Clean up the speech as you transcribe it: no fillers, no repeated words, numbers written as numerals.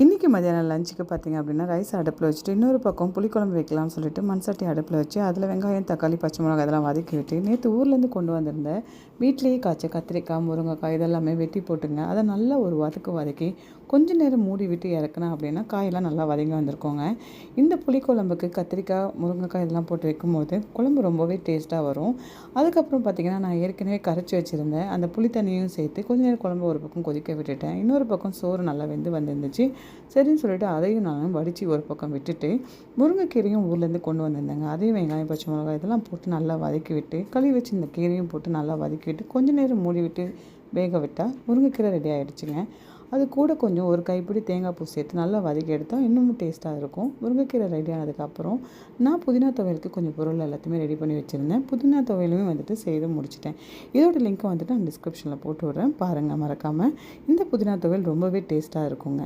இன்றைக்கி மதியானம் லஞ்சுக்கு பார்த்திங்க அப்படின்னா ரைஸ் அடுப்பில் வச்சுட்டு இன்னொரு பக்கம் புளிக்குழம்பு வைக்கலாம்னு சொல்லிட்டு மண்சட்டி அடுப்பில் வச்சு அதில் வெங்காயம் தக்காளி பச்சை மிளகாய் இதெல்லாம் வதக்கி விட்டு நேற்று ஊர்லேருந்து கொண்டு வந்திருந்தேன் வீட்லேயே காய்ச்ச கத்திரிக்காய் முருங்கைக்காய் இதெல்லாமே வெட்டி போட்டுங்க அதை நல்லா ஒரு வதக்கி கொஞ்சம் நேரம் மூடி விட்டு இறக்குனா அப்படின்னா காயெல்லாம் நல்லா வதங்கி வந்திருக்கோங்க. இந்த புளிக்குழம்புக்கு கத்திரிக்காய் முருங்கைக்காய் இதெல்லாம் போட்டு வைக்கும்போது குழம்பு ரொம்பவே டேஸ்ட்டாக வரும். அதுக்கப்புறம் பார்த்திங்கன்னா நான் ஏற்கனவே கரைச்சி வச்சுருந்தேன் அந்த புளி தண்ணியும் சேர்த்து கொஞ்சம் நேரம் குழம்பு ஒரு பக்கம் கொதிக்க விட்டுட்டேன். இன்னொரு பக்கம் சோறு நல்லா வெந்து வந்துருந்துச்சு. சரின்னு சொல்லிட்டு அதையும் நான் வடித்து ஒரு பக்கம் விட்டுட்டு முருங்கைக்கீரையும் ஊர்லேருந்து கொண்டு வந்திருந்தேங்க. அதையும் வெங்காயம் பச்சை மிளகாய் இதெல்லாம் போட்டு நல்லா வதக்கி விட்டு கழுவி வச்சு இந்த கீரையும் போட்டு நல்லா வதக்கி விட்டு கொஞ்சம் நேரம் மூடி விட்டு வேக விட்டால் முருங்கைக்கீரை ரெடி ஆகிடுச்சுங்க. அது கூட கொஞ்சம் ஒரு கைப்பிடி தேங்காய் பூ சேர்த்து நல்லா வதக்கி எடுத்தால் இன்னமும் டேஸ்ட்டாக இருக்கும். முருங்கைக்கீரை ரெடி ஆனதுக்கப்புறம் நான் புதினா துவையலுக்கு கொஞ்சம் பொருள் எல்லாத்தையுமே ரெடி பண்ணி வச்சுருந்தேன். புதினா துவையலுமே செய்து முடிச்சிட்டேன். இதோட லிங்க்கை நான் டிஸ்கிரிப்ஷனில் போட்டு விட்றேன், பாருங்கள் மறக்காமல். இந்த புதினா துவையல் ரொம்பவே டேஸ்ட்டாக இருக்குங்க.